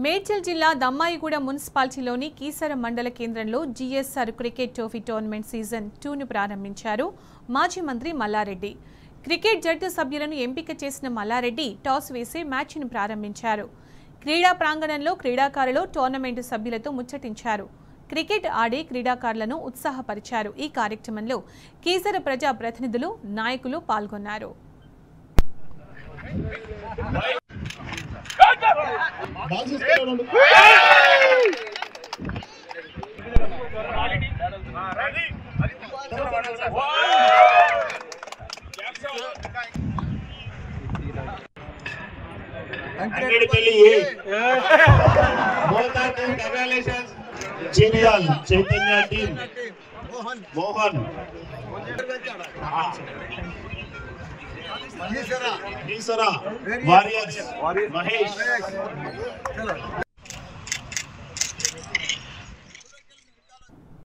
మేడ్చల్ జిల్లా దమ్మాయిగూడ మున్సిపాలిటీలోని కీసర మండల కేంద్రంలో GSR cricket trophy tournament season 2ను ప్రారంభించారు మాజీ మంత్రి మల్లారెడ్డి. క్రికెట్ జట్టు సభ్యులను ఎంపిక చేసిన మల్లారెడ్డి టాస్ వేసి మ్యాచ్ను ప్రారంభించారు. క్రీడా ప్రాంగణంలో క్రీడాకారులు టోర్నమెంట్ సభ్యులతో ముచ్చటించారు. క్రికెట్ ఆడే క్రీడాకారులను ఉత్సాహపరిచారు. ఈ కార్యక్రమంలో కీసర ప్రజా ప్రతినిధులు, నాయకులు పాల్గొన్నారు. चैतन्य टीम मोहन वारियर्स महेश।